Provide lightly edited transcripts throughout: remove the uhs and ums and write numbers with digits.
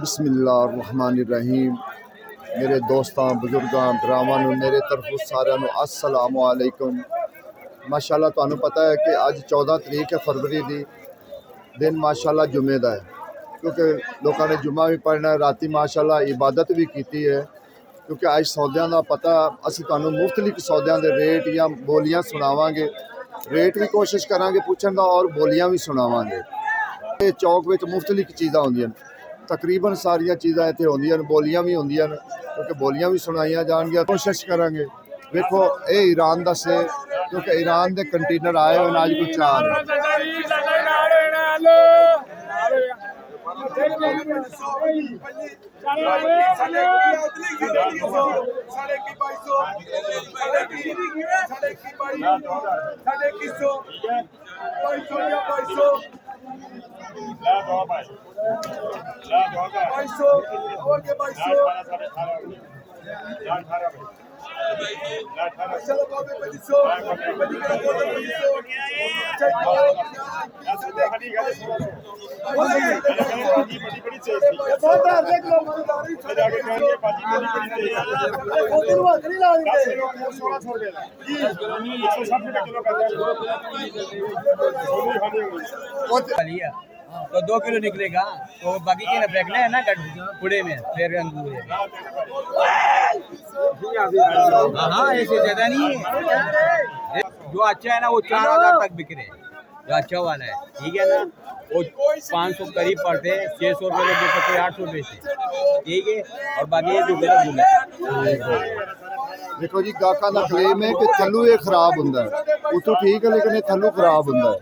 बिस्मिल्लाहिर्रहमानिर्रहीम। मेरे दोस्तों बजुर्गों भरावां मेरे तरफों सारिਆਂ ਨੂੰ अस्सलाम वालेकुम। माशाअल्लाह तुहानू पता है कि अज 14 तरीक है फरवरी की दिन माशाअल्लाह जुमे का है, क्योंकि लोगों ने जुम्मा भी पढ़ना राती माशाअल्लाह इबादत भी की है। क्योंकि अज सौदियां का पता असीं तुहानू मुख्तलिफ सौदियां के रेट या बोलियां सुनावांगे, रेट भी कोशिश करांगे पुछण दा और बोलियां भी सुनावांगे। चौक में मुख्तलिफ चीज़ां होंदियां, तकरीबन सारिया चीज़ां इत्थे होंदियां, बोलियां भी होंदियां, क्योंकि बोलियां भी सुनाइयां जाणगियां। कोशिश करांगे। देखो ये ईरान दा से, क्योंकि ईरान के कंटेनर आए हुए अज कोई 4 तो 2 किलो निकलेगा, तो बाकी के ना फेंकना है ना कूड़े में, फिर अंगूर है। हाँ ऐसे ज्यादा नहीं है, जो अच्छा है ना वो 4000 तक बिक रहे, जो अच्छा वाला है, ठीक है ना। वो 500 करीब पड़ते हैं, 600 रुपये लोग बेचते, 800 रुपये से, ठीक है। और बाकी ये जो गलत गुल है। देखो जी गाहकां दा क्लेम है कि थल्लू ये खराब हुंदा है, उतों ठीक है लेकिन ये थल्लू खराब हुंदा है।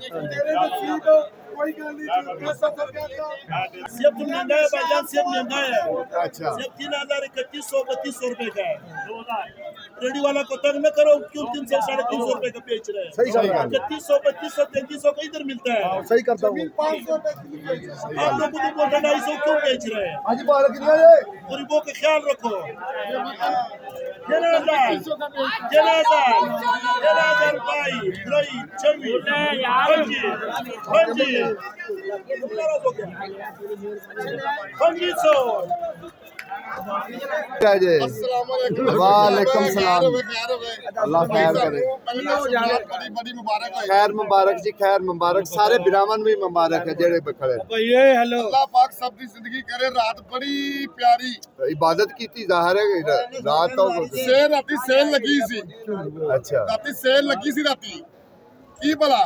सेब तो महंगा है भाईजान, सेब महंगा है। अच्छा सेब 3000 3100 रुपए का है। रेडी वाला को तंग न करो, क्यों 300 350 रुपए का बेच रहे हैं। सही सही कर 3100 3200 3300 का इधर मिलता है। सही करता हूँ। आप लोग को 250 क्यों बेच रहे हैं? आज बार कितना है? गरीबों का ख्याल रखो। वालेकुम सलाम, अल्लाह खैर करे। खैर मुबारक जी, खैर मुबारक, सारे बिरावन भी मुबारक है जेड़े खड़े। अल्लाह पाक सब दी जिंदगी करे। रात बड़ी प्यारी इबादत की थी, जाहिर है रात तो सेल राती सेल लगी सी। अच्छा राती सेल लगी सी राती की भला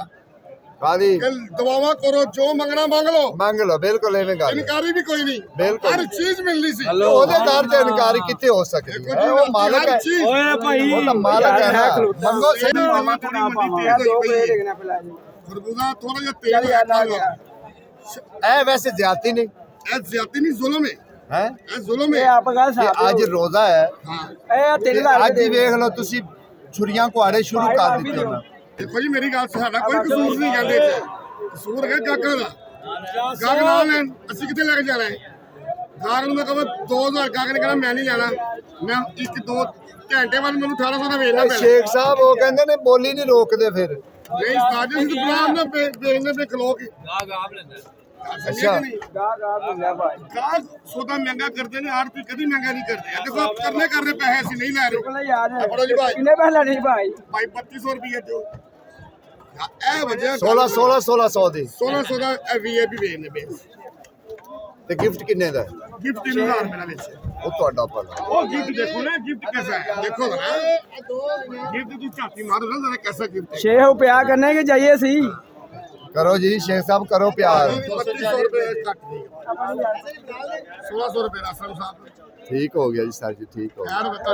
खाली कल दुआवा करो, जो मंगना मांग लो, मांग लो, बिल्कुल एवें गल इनकारी भी कोई नहीं, बिल्कुल हर चीज मिलनी सी। ओदे दर ते इनकार किते हो सकदी है, वो मालिक है, ओए भाई वो तो मालिक है ना। मंगो सही खरबूजा थोड़ा जा तेल खा लो। ए वैसे ज्यादती नहीं ए ज्यादा नहीं, जुल्म है, है ए जुल्म है। आज रोजा है, हां आज ही देख लो तुसी छुरियां कुआड़े शुरू कर दिते हो ना। देखो जी मेरी गल, साडा कोई कसूर नहीं कहंदे च, कसूर है गाहकां दा। गाहक ना लेन असि किते लेके जाना है? गाहक ਨੂੰ ਮੈਂ ਕਹਾਂ 2000, गाहक ने कहना मैं नहीं जाना, मैं 1-2 घंटे बाद ਮੈਨੂੰ 1800 ਦਾ ਵੇਚਣਾ ਪੈਣਾ। शेख साहब वो कहंदे ने बोली नहीं रोकदे फिर। नहीं उस्ताद जी गुलाम ना बेचने पे खलो के अच्छा गाहक सौदा महंगा करते ने, आड़ती कभी महंगा नहीं करते। देखो आप करने कर रहे पैसे ऐसे नहीं ला रहे। पकड़ो जी भाई, भाई 3200 रुपये जो ए वजह 1600 दी 1600 ਦਾ वीआईपी ਵੇਚਨੇ ਪਏ। ते गिफ्ट किन्ने दा? गिफ्ट 3000 मेरा ਵਿੱਚ वो ਤੁਹਾਡਾ ਭਲਾ। वो गिफ्ट देखो ना, गिफ्ट कैसा है देखो ना, गिफ्ट तू चाटी मारो ना जरा कैसा गिफ्ट है। शेह प्यार करने के जाइए सी। करो जी शेख साहब करो प्यार। 3200 रुपये कट दिए, 1600 रुपये राशन साहब ठीक हो गया जी सर जी, ठीक हो गया यार बता।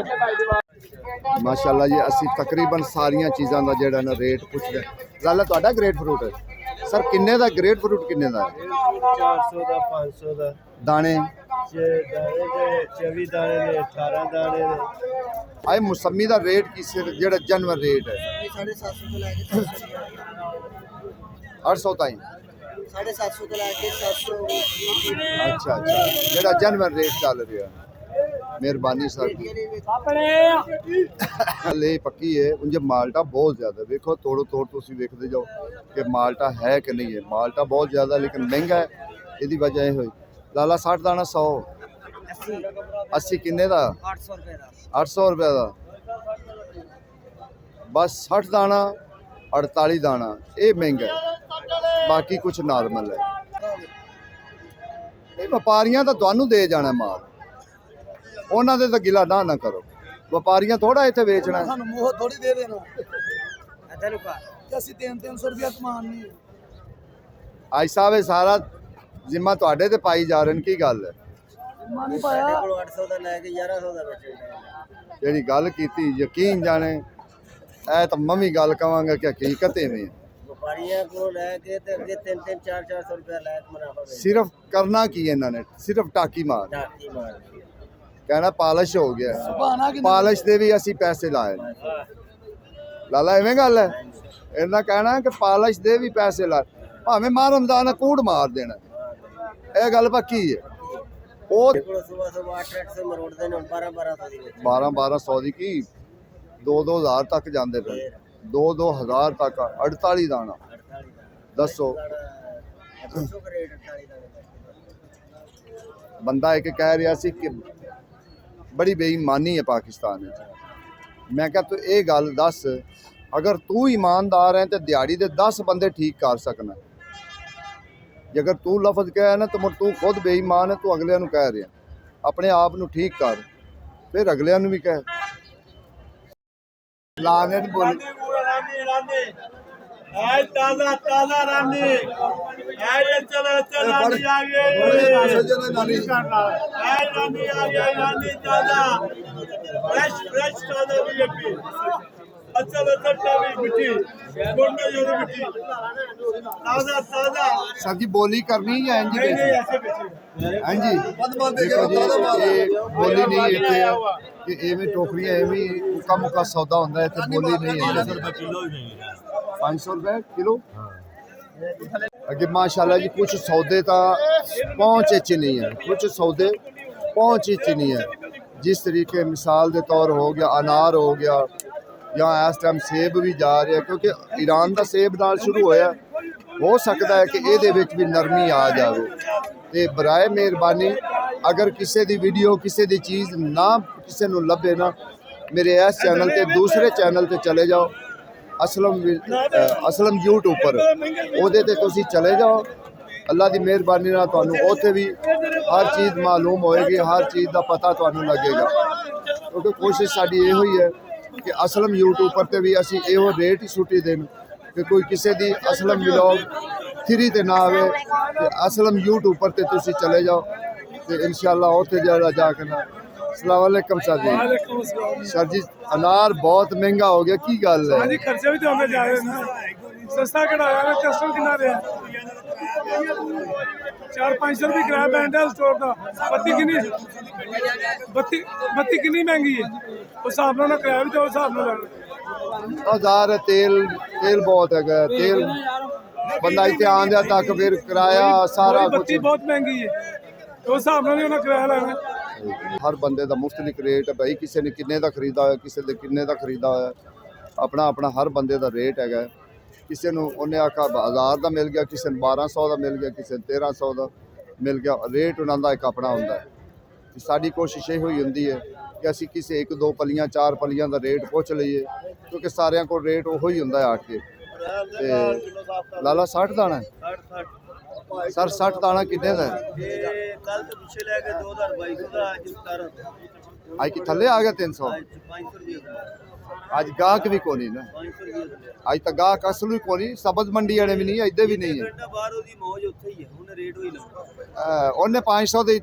माशाल्लाह जी। असी तकरीबन सारिया चीज़ों का जेड़ा ना रेट पुछ गए। लाला ਤੁਹਾਡਾ ग्रेट फ्रूट है सर किन्ने दा? ग्रेट फ्रूट किन्ने दा? 400 ਦਾ 500 ਦਾ दाने 24 दाने ने 18 दाने ने। आए मौसमी का रेट की जेड़ा जनवर रेट है 800 ताई 750 ਤੋਂ ਲੈ ਕੇ 700। अच्छा अच्छा जेड़ा जनवर रेट चल रहा है। मेहरबानी सर ले पक्की है उंज माल्टा बहुत ज़्यादा देखो तोड़ो तोड़ तुम देखते जाओ कि माल्टा है कि नहीं है। माल्टा बहुत ज़्यादा लेकिन महंगा है, यदी वजह यह हुई ਲਾਲਾ 60 ਦਾਣਾ 100 80 80 ਕਿੰਨੇ ਦਾ 800 रुपए का 800 ਰੁਪਏ ਦਾ ਬਸ 60 ਦਾਣਾ 48 ਦਾਣਾ ਇਹ ਮਹਿੰਗਾ ਹੈ। ਬਾਕੀ ਕੁਝ ਨਾਰਮਲ ਹੈ। ਇਹ ਵਪਾਰੀਆਂ ਤਾਂ ਤੁਹਾਨੂੰ ਦੇ ਜਾਣਾ ਮਾਲ, ਉਹਨਾਂ ਦੇ ਤਾਂ ਗਿਲਾ ਨਾ ਕਰੋ। ਵਪਾਰੀਆਂ ਥੋੜਾ ਇੱਥੇ ਵੇਚਣਾ ਹੈ। ਸਾਨੂੰ ਮੋਹ ਥੋੜੀ ਦੇ ਦੇਣਾ ਅੱਧਾ ਰੁਪਾ ਅਸੀਂ 300 ਰੁਪਏ ਕਮਾਨ ਨਹੀਂ ਆਈ ਸਾਹਿਬ ਇਹ ਸਾਰਾ ਜ਼ਿੰਮਾ ਤੁਹਾਡੇ ਤੇ ਪਾਈ ਜਾ ਰਹੇ ਨੇ, ਕੀ ਗੱਲ ਹੈ? ਮਾਨੀ ਪਾਇਆ ਸਾਡੇ ਕੋਲ 800 ਦਾ ਲੈ ਕੇ 1100 ਦਾ ਵੇਚਿਆ ਜਿਹੜੀ ਗੱਲ ਕੀਤੀ ਯਕੀਨ ਜਾਣੇ, ਇਹ ਤਾਂ ਮੈਂ ਵੀ ਗੱਲ ਕਵਾਂਗਾ ਕਿ ਹਕੀਕਤ ਐਵੇਂ ਹੈ। ਵਪਾਰੀਆਂ ਕੋਲ ਲੈ ਕੇ ਤੇ ਅੱਗੇ 3-3 4-400 ਰੁਪਏ ਲੈ ਕੇ ਮੁਨਾਫਾ ਸਿਰਫ ਕਰਨਾ ਕੀ ਹੈ ਇਹਨਾਂ ਨੇ? ਸਿਰਫ ਟਾਕੀ ਮਾਰ ਢਾਕੀ ਮਾਰ ਕਹਿਣਾ ਪਾਲਿਸ਼ ਹੋ ਗਿਆ, ਪਾਲਿਸ਼ ਦੇ ਵੀ ਅਸੀਂ ਪੈਸੇ ਲਾਏ ਨੇ। ਲਾਲਾ ਐਵੇਂ ਗੱਲ ਹੈ, ਇਹਨਾਂ ਕਹਿਣਾ ਕਿ ਪਾਲਿਸ਼ ਦੇ ਵੀ ਪੈਸੇ ਲਾਏ, ਭਾਵੇਂ ਮਾਰਮਦਾਨ ਨਾਲ ਕੂੜ ਮਾਰ ਦੇਣਾ, ਇਹ ਗੱਲ ਪੱਕੀ ਹੈ। ਉਹ ਕੋਲ ਸਵੇਰ 800 ਮਰੋੜਦੇ ਨੇ 1200 ਦੀ ਵੇਚ 1200 ਦੀ ਕੀ 2-2000 ਤੱਕ ਜਾਂਦੇ ਪਏ, 2-2000 ਤੱਕ 48 ਦਾਣਾ 48 ਦਾ ਦੱਸੋ। 200 ਰੇਟ 48 ਦਾ ਬੰਦਾ ਇੱਕ ਕਹਿ ਰਿਹਾ ਸੀ ਕਿ ਬੜੀ ਬੇਈਮਾਨੀ ਹੈ ਪਾਕਿਸਤਾਨ ਵਿੱਚ। ਮੈਂ ਕਿਹਾ ਤੂੰ ਇਹ ਗੱਲ ਦੱਸ, ਅਗਰ ਤੂੰ ਈਮਾਨਦਾਰ ਹੈ ਤੇ ਦਿਹਾੜੀ ਦੇ 10 ਬੰਦੇ ਠੀਕ ਕਰ ਸਕਣਾ। ਜੇ ਅਗਰ ਤੂੰ ਲਫ਼ਜ਼ ਕਹਿਆ ਨਾ ਤਾਂ ਤੂੰ ਖੁਦ ਬੇਈਮਾਨ ਹੈ, ਤੂੰ ਅਗਲਿਆਂ ਨੂੰ ਕਹਿ ਰਿਹਾ। ਆਪਣੇ ਆਪ ਨੂੰ ਠੀਕ ਕਰ, ਫਿਰ ਅਗਲਿਆਂ ਨੂੰ ਵੀ ਕਹਿ। ਲਾਣੇ ਬੋਲ आज ताजा ताजा रानी आज चलो चलो रानी आ गई आज रानी आ गई रानी ताजा फ्रेश फ्रेश ताजा वीआईपी अच्छा अच्छा भी मिठी गोंडा जोड़ी मिठी ताजा ताजा सर जी बोली करनी या इंजी नहीं नहीं बेचनी? ऐसे बेची हाँ जी देखो जी, ये बोली नहीं इतने कि एवं टोकरियां एवं मुक्का मुक्का सौदा होता है, इतने बोली नहीं है। 500 रुपए किलो अगे माशाल्लाह जी। कुछ सौदे तो पहुँच च नहीं है, कुछ सौदे पहुँच च नहीं है। जिस तरीके मिसाल के तौर हो गया अनार हो गया, या इस टाइम सेब भी जा रहे हैं, क्योंकि ईरान का सेब नाल शुरू होया, हो सकता है कि ये भी नरमी आ जाए। तो बराए मेहरबानी अगर किसी की वीडियो किसी की चीज़ ना किसी को लभे ना, मेरे इस चैनल ते दूसरे चैनल ते चले जाओ, असलम यूट्यूब पर ਉਹਦੇ ਤੇ ਤੁਸੀਂ चले जाओ। अल्लाह की मेहरबानी ਨਾਲ ਤੁਹਾਨੂੰ ਉੱਥੇ भी हर चीज़ मालूम होएगी, हर चीज़ का पता ਤੁਹਾਨੂੰ लगेगा। क्योंकि कोशिश साड़ी ये हुई है कि असलम यूट्यूब पर भी असी यो रेट ही सुटी देन कि कोई किसी की असलम व्लॉग फ्री ते ना आवे। असलम यूट्यूब पर तुसी चले जाओ तो इंशाअल्लाह उत्थे जरा जाके ना। अस्सलाम वालेकुम सर जी। सर जी अनार बहुत महंगा हो गया, की गल है? जी खर्चे भी तो होंगे जा रहे हैं, सस्ता कढ़ाया है, कस्टमर कितना रहा 400-500 रुपये किराया बैंड है स्टोर का। बत्ती कितनी महंगी है, उस हिसाब ना किराया भी तो उस हिसाब ना औजार तेल बहुत है, तेल बंदा इतने आंदा तक फिर किराया सारा कुछ। बत्ती बहुत महंगी है, तो उस हिसाब ना उन्हें किराया लेना। हर बंदे का मुख्तलिफ रेट है भाई, किसी ने किन्ने का खरीदा होया, किसी ने किन्ने का खरीदा होया, अपना अपना हर बंदे का रेट है। किसी ने उन्हें आखा 1000 का मिल गया, किसी ने 1200 का मिल गया, किसी ने 1300 का मिल गया। रेट उन्होंने एक अपना होंदा है। साड़ी कोशिश ये हुई होंदी है कि असी किसी 1-2 पलियां 4 पलियां का रेट पुछ लीए, क्योंकि सारिਆਂ को रेट वो ही होंदा है आके। ते लाला 60 दाना है सर, 60 दाना कितने का है? कल तो पीछे ले गए 2022 का आज 17 आज की थले आ गया 300। 500 रुपये आज गाहक भी कोनी ना, 500 रुपये आज तक गाहक असल भी कोनी, सब्ज मंडी वाले भी नहीं है, इधर भी नहीं है। घंटा बाहर ਉਹਦੀ ਮੌਜ ਉੱਥੇ ਹੀ ਹੈ, ਉਹਨੇ ਰੇਟ ਹੋਈ ਲਾਉਣਾ उन्हें 500 ਦੀ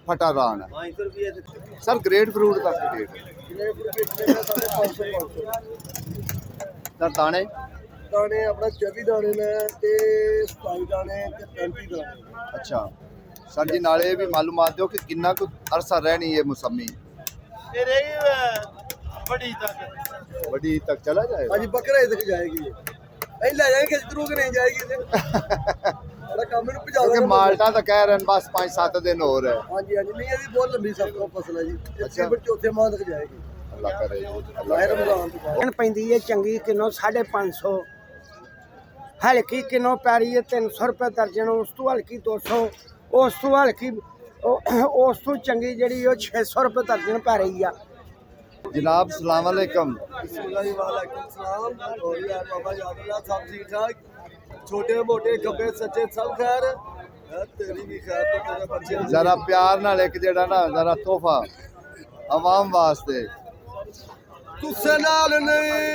फटा रान है 500 रुपये ਤੇ सर। ग्रेड फ्रूट का रेट सर दाने ਦਾਣੇ ਆਪਣਾ 24 ਦਾਣੇ ਨੇ ਤੇ 27 ਦਾਣੇ ਤੇ 35 ਦਾਣੇ। अच्छा सर जी, नाले भी मालूमात दो कि कितना कुछ अरसा रहनी है मौसमी? ਇਹ ਰਹੀ बड़ी तक बड़ी तक चला जाएगा। आज बकरा तक जाएगी, ले जाएंगे किधरों के नहीं जाएगी बड़ा काम में पहुंचा क्योंकि माल्टा तो कह रहे हैं बस 5-7 दिन हो रहे हैं। हाँ जी नहीं अभी बहुत लंबी सफर फसल है जी। अच्छा। चौथे माह तक जाएगी। अल्लाह करे पैंदी है चंगी किलो 550, हल्की किलो पै रही है 300 रुपये दर्जन, उस तो हल्की 200, उस तो हल्की ਉਹ ਉਸ ਤੋਂ ਚੰਗੀ ਜਿਹੜੀ ਉਹ 600 ਰੁਪਏ ਦਰਜਨ ਪੈ ਰਹੀ ਆ। जनाब सलाम अलैकुम। सलाम और यार बाबा यादव सब ठीक ठाक छोटे मोटे खब्बे सच्चे सब खैर तेरी भी खैर तो तेरे बच्चे जरा प्यार नाल एक जेड़ा ना जरा तोहफा आवाम वास्ते गुस्से नाल नहीं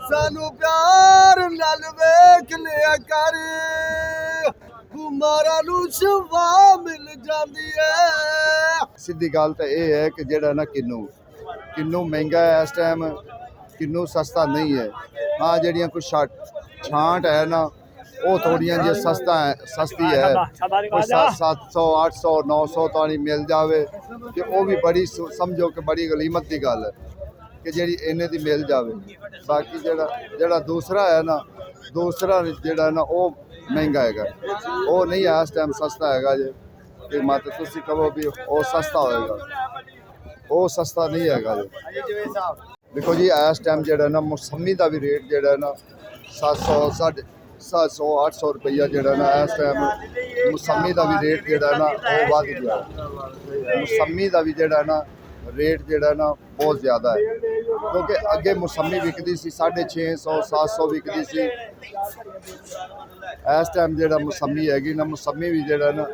सानू प्यार नाल वेख लिया कर कुमारा नू शफा मिल जांदी है। सीधी गल तो यह है कि जेड़ा ना किन्नू महंगा है इस टाइम, किन्नू सस्ता नहीं है। हाँ जड़ियाँ कुछ छांट है ना वो थोड़ियाँ जी सस्ती है, कोई 700 800 900 तो मिल जाए तो वो भी बड़ी समझो कि बड़ी गलीमत की गल है कि जी इन्ने दी मिल जाए। बाकी जेड़ा दूसरा है ना दूसरा जेड़ा ना वो महंगा है, वो नहीं है इस टाइम सस्ता है जे कि मत तुसी कहो भी वो सस्ता होएगा, वो सस्ता नहीं है जी। देखो जी इस टाइम जेड़ा ना मौसमी का भी रेट जेड़ा ना 700 750 800 रुपया जेड़ा ना इस टाइम मौसमी का भी रेट जेड़ा ना वो बढ़ गया। मौसमी का भी जेड़ा ना रेट जेड़ा ना बहुत ज़्यादा है क्योंकि अगे मौसमी विकदी सी 650 700 विकदी सी। इस टाइम जेड़ा मौसमी हैगी ना मौसमी भी जेड़ा ना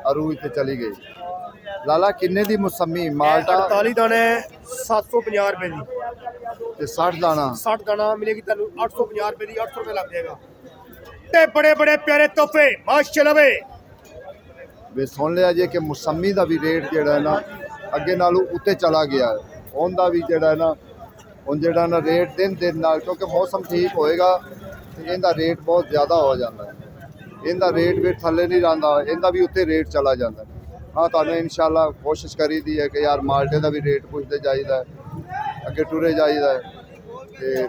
अरूज ते चली गई। लाला किन्ने दी मौसमी माल्टा 48 दाने 750 रुपए दी ते 60 दाना 60 दाना मिलेगी तेन 850 रुपए दी 800 रुपए लग जाएगा। ते बड़े बड़े प्यारे तोहफे माशाल्लाह वे वे सुन लिया जे कि मौसमी का भी रेट जेड़ा है ना अगे नालों उत्ते चला गया है। उनका भी जेड़ा ना हुण जेड़ा ना रेट दिन दिन नाल क्योंकि मौसम ठीक होएगा तो इनका रेट बहुत ज़्यादा हो जाता है, इनका रेट भी थले नहीं रहिंदा, इनका भी उत्ते रेट चला जाता है। हाँ तुहानूं इंशाल्लाह कोशिश करी दी है कि यार माल्टे का भी रेट पुछते जाइदा है, अगे टुरे जाइदा है।